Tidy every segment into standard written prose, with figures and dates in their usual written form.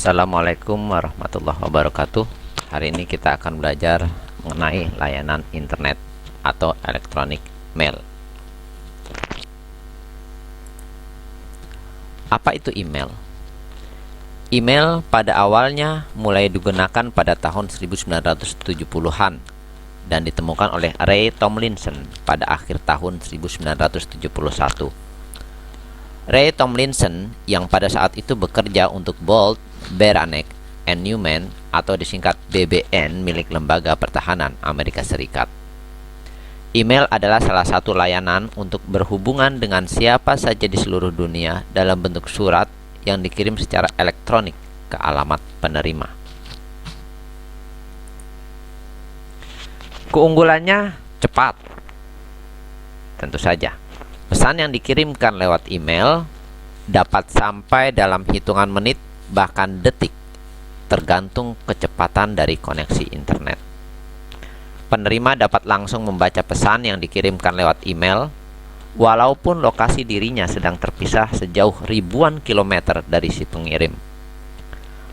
Assalamualaikum warahmatullahi wabarakatuh. Hari ini kita akan belajar mengenai layanan internet atau elektronik mail. Apa itu email? Email pada awalnya mulai digunakan pada tahun 1970-an dan ditemukan oleh Ray Tomlinson pada akhir tahun 1971. Ray Tomlinson yang pada saat itu bekerja untuk Bolt, Beranek, and Newman atau disingkat BBN milik Lembaga Pertahanan Amerika Serikat. Email adalah salah satu layanan untuk berhubungan dengan siapa saja di seluruh dunia dalam bentuk surat yang dikirim secara elektronik ke alamat penerima. Keunggulannya cepat. Tentu saja, pesan yang dikirimkan lewat email dapat sampai dalam hitungan menit bahkan detik, tergantung kecepatan dari koneksi internet. Penerima dapat langsung membaca pesan yang dikirimkan lewat email, walaupun lokasi dirinya sedang terpisah sejauh ribuan kilometer dari si pengirim.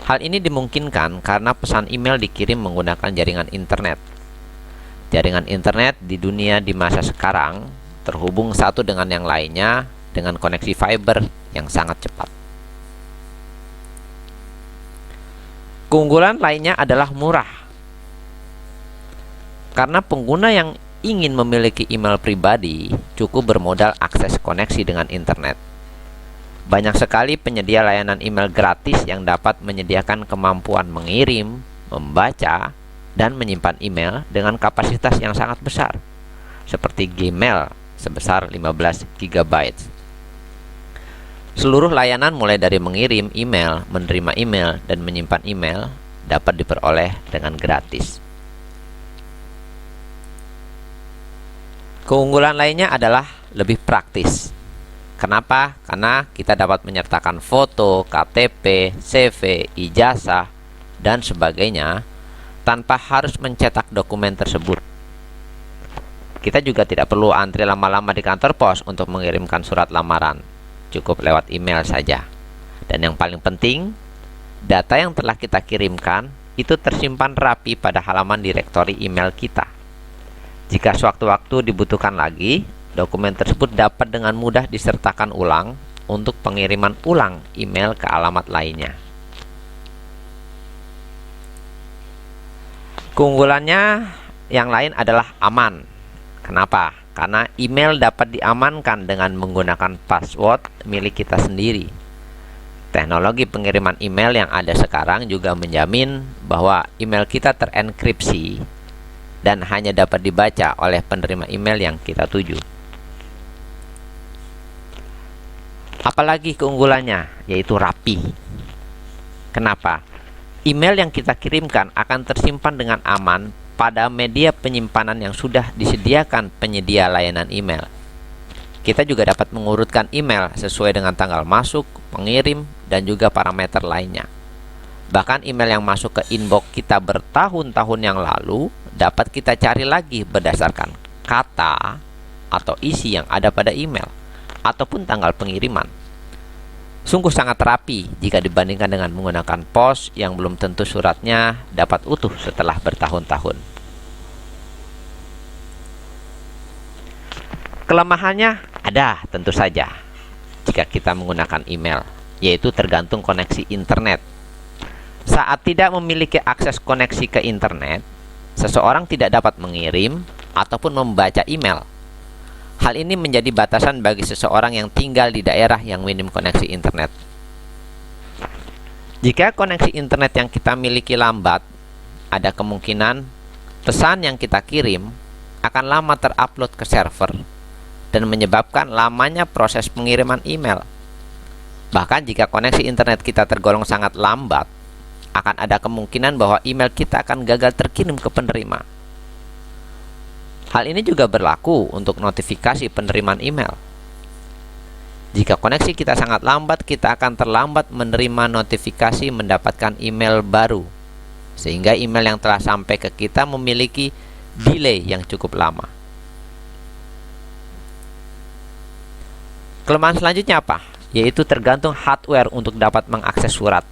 Hal ini dimungkinkan karena pesan email dikirim menggunakan jaringan internet. Jaringan internet di dunia di masa sekarang terhubung satu dengan yang lainnya dengan koneksi fiber yang sangat cepat. Keunggulan lainnya adalah murah. Karena pengguna yang ingin memiliki email pribadi cukup bermodal akses koneksi dengan internet. Banyak sekali penyedia layanan email gratis yang dapat menyediakan kemampuan mengirim, membaca, dan menyimpan email dengan kapasitas yang sangat besar, seperti Gmail sebesar 15 GB. Seluruh layanan mulai dari mengirim email, menerima email, dan menyimpan email dapat diperoleh dengan gratis. Keunggulan lainnya adalah lebih praktis. Kenapa? Karena kita dapat menyertakan foto, KTP, CV, ijazah, dan sebagainya tanpa harus mencetak dokumen tersebut. Kita juga tidak perlu antri lama-lama di kantor pos untuk mengirimkan surat lamaran. Cukup lewat email saja. Dan yang paling penting, data yang telah kita kirimkan itu tersimpan rapi pada halaman direktori email kita. Jika sewaktu-waktu dibutuhkan lagi, dokumen tersebut dapat dengan mudah disertakan ulang untuk pengiriman ulang email ke alamat lainnya. Keunggulannya yang lain adalah aman. Kenapa? Karena email dapat diamankan dengan menggunakan password milik kita sendiri. Teknologi pengiriman email yang ada sekarang juga menjamin bahwa email kita terenkripsi dan hanya dapat dibaca oleh penerima email yang kita tuju. Apalagi keunggulannya, yaitu rapi. Kenapa? Email yang kita kirimkan akan tersimpan dengan aman pada media penyimpanan yang sudah disediakan penyedia layanan email. Kita juga dapat mengurutkan email sesuai dengan tanggal masuk, pengirim, dan juga parameter lainnya. Bahkan email yang masuk ke inbox kita bertahun-tahun yang lalu dapat kita cari lagi berdasarkan kata atau isi yang ada pada email ataupun tanggal pengiriman. Sungguh sangat rapi jika dibandingkan dengan menggunakan pos yang belum tentu suratnya dapat utuh setelah bertahun-tahun. Kelemahannya ada tentu saja jika kita menggunakan email, yaitu tergantung koneksi internet. Saat tidak memiliki akses koneksi ke internet, seseorang tidak dapat mengirim ataupun membaca email. Hal ini menjadi batasan bagi seseorang yang tinggal di daerah yang minim koneksi internet. Jika koneksi internet yang kita miliki lambat, ada kemungkinan pesan yang kita kirim akan lama terupload ke server dan menyebabkan lamanya proses pengiriman email. Bahkan jika koneksi internet kita tergolong sangat lambat, akan ada kemungkinan bahwa email kita akan gagal terkirim ke penerima. Hal ini juga berlaku untuk notifikasi penerimaan email. Jika koneksi kita sangat lambat, kita akan terlambat menerima notifikasi mendapatkan email baru, sehingga email yang telah sampai ke kita memiliki delay yang cukup lama. Kelemahan selanjutnya apa? Yaitu tergantung hardware untuk dapat mengakses surat.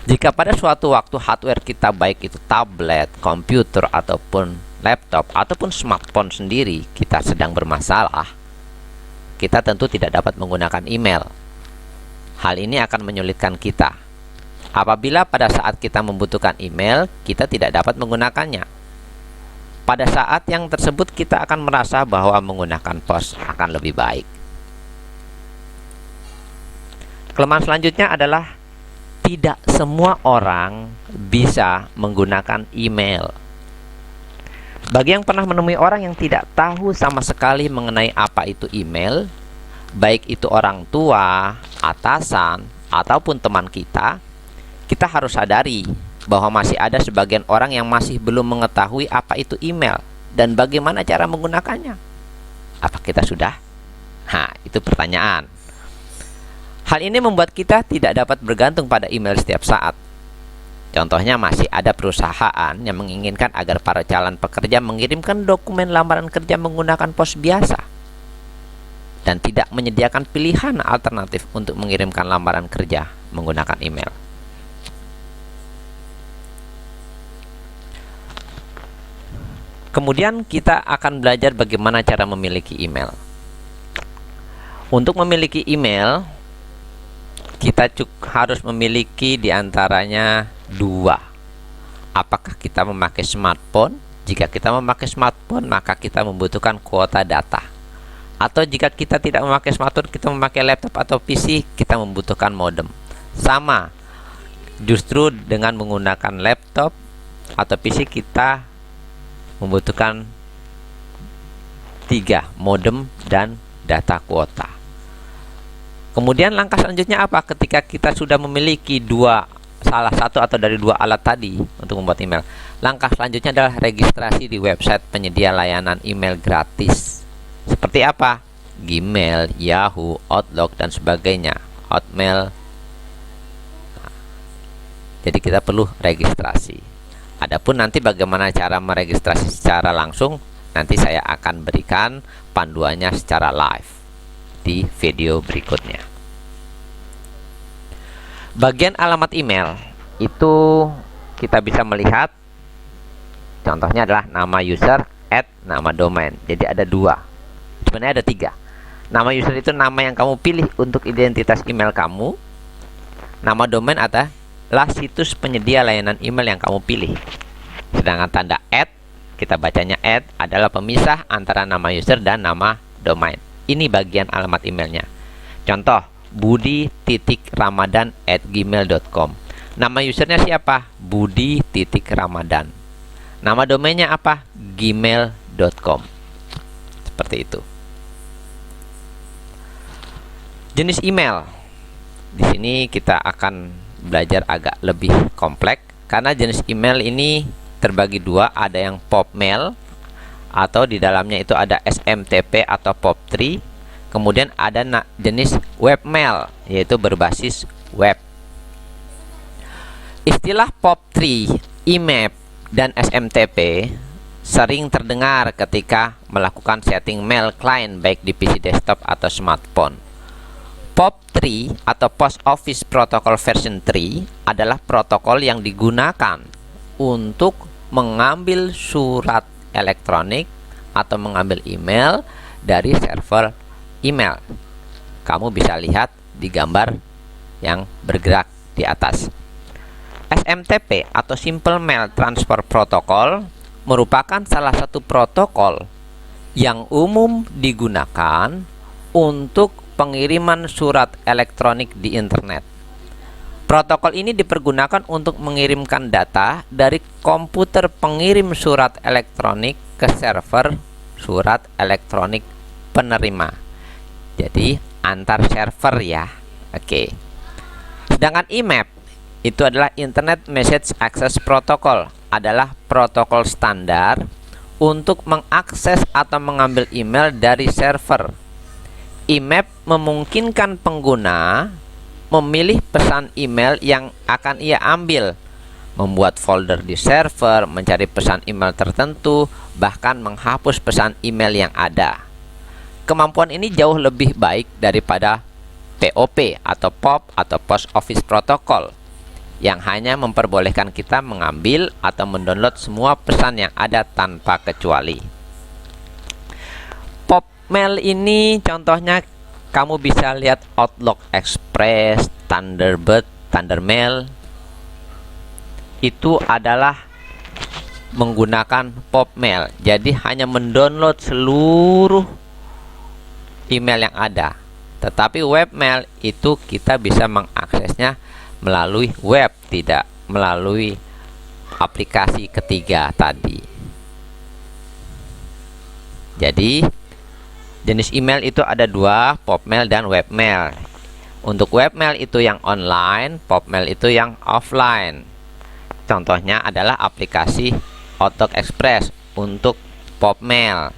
Jika pada suatu waktu hardware kita, baik itu tablet, komputer, ataupun laptop, ataupun smartphone sendiri, kita sedang bermasalah, kita tentu tidak dapat menggunakan email. Hal ini akan menyulitkan kita. Apabila pada saat kita membutuhkan email, kita tidak dapat menggunakannya. Pada saat yang tersebut kita akan merasa bahwa menggunakan pos akan lebih baik. Kelemahan selanjutnya adalah tidak semua orang bisa menggunakan email. Bagi yang pernah menemui orang yang tidak tahu sama sekali mengenai apa itu email, baik itu orang tua, atasan, ataupun teman kita, kita harus sadari bahwa masih ada sebagian orang yang masih belum mengetahui apa itu email dan bagaimana cara menggunakannya. Apa kita sudah? Nah, itu pertanyaan. Hal ini membuat kita tidak dapat bergantung pada email setiap saat. Contohnya, masih ada perusahaan yang menginginkan agar para calon pekerja mengirimkan dokumen lamaran kerja menggunakan pos biasa dan tidak menyediakan pilihan alternatif untuk mengirimkan lamaran kerja menggunakan email. Kemudian kita akan belajar bagaimana cara memiliki email. Untuk memiliki email, kita harus memiliki diantaranya dua. Apakah kita memakai smartphone? Jika kita memakai smartphone, maka kita membutuhkan kuota data. Atau jika kita tidak memakai smartphone, kita memakai laptop atau PC, kita membutuhkan modem. Sama, justru dengan menggunakan laptop atau PC kita membutuhkan 3, modem dan data kuota. Kemudian langkah selanjutnya apa? Ketika kita sudah memiliki salah satu atau dari 2 alat tadi untuk membuat email, langkah selanjutnya adalah registrasi di website penyedia layanan email gratis. Seperti apa? Gmail, Yahoo, Outlook, dan sebagainya, Hotmail. Jadi kita perlu registrasi. Adapun nanti bagaimana cara meregistrasi secara langsung, nanti saya akan berikan panduannya secara live di video berikutnya. Bagian alamat email itu kita bisa melihat, contohnya adalah nama user, nama domain. Jadi ada 2, sebenarnya ada 3. Nama user itu nama yang kamu pilih untuk identitas email kamu. Nama domain adalah situs penyedia layanan email yang kamu pilih. Sedangkan tanda kita bacanya adalah pemisah antara nama user dan nama domain. Ini bagian alamat emailnya. Contoh, budi.ramadan@gmail.com. Nama usernya siapa? Budi.ramadan. Nama domainnya apa? gmail.com. Seperti itu. Jenis email. Di sini kita akan belajar agak lebih kompleks karena jenis email ini terbagi 2, ada yang pop mail atau di dalamnya itu ada SMTP atau POP3. Kemudian ada jenis webmail, yaitu berbasis web. Istilah POP3, IMAP, dan SMTP sering terdengar ketika melakukan setting mail client baik di PC desktop atau smartphone. POP3 atau Post Office Protocol version 3 adalah protokol yang digunakan untuk mengambil surat elektronik atau mengambil email dari server email. Kamu bisa lihat di gambar yang bergerak di atas. SMTP atau Simple Mail Transfer Protocol merupakan salah satu protokol yang umum digunakan untuk pengiriman surat elektronik di internet. Protokol ini dipergunakan untuk mengirimkan data dari komputer pengirim surat elektronik ke server surat elektronik penerima. Jadi antar server ya. Oke. Sedangkan IMAP itu adalah Internet Message Access Protocol, adalah protokol standar untuk mengakses atau mengambil email dari server. IMAP memungkinkan pengguna memilih pesan email yang akan ia ambil, membuat folder di server, mencari pesan email tertentu, bahkan menghapus pesan email yang ada. Kemampuan ini jauh lebih baik daripada POP atau POP atau Post Office Protocol yang hanya memperbolehkan kita mengambil atau mendownload semua pesan yang ada tanpa kecuali. Popmail ini contohnya kamu bisa lihat Outlook Express, Thunderbird, Thundermail. Itu adalah menggunakan Popmail. Jadi hanya mendownload seluruh email yang ada. Tetapi webmail itu kita bisa mengaksesnya melalui web, tidak melalui aplikasi ketiga tadi. Jadi jenis email itu ada dua, Popmail dan webmail. Untuk webmail itu yang online, Popmail itu yang offline. Contohnya adalah aplikasi Outlook Express untuk Popmail.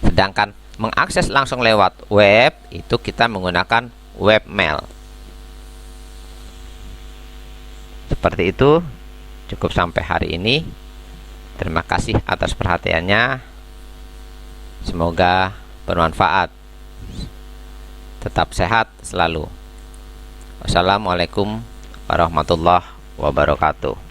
Sedangkan mengakses langsung lewat web itu kita menggunakan webmail. Seperti itu, cukup sampai hari ini. Terima kasih atas perhatiannya. Semoga bermanfaat. Tetap sehat selalu. Wassalamualaikum warahmatullahi wabarakatuh.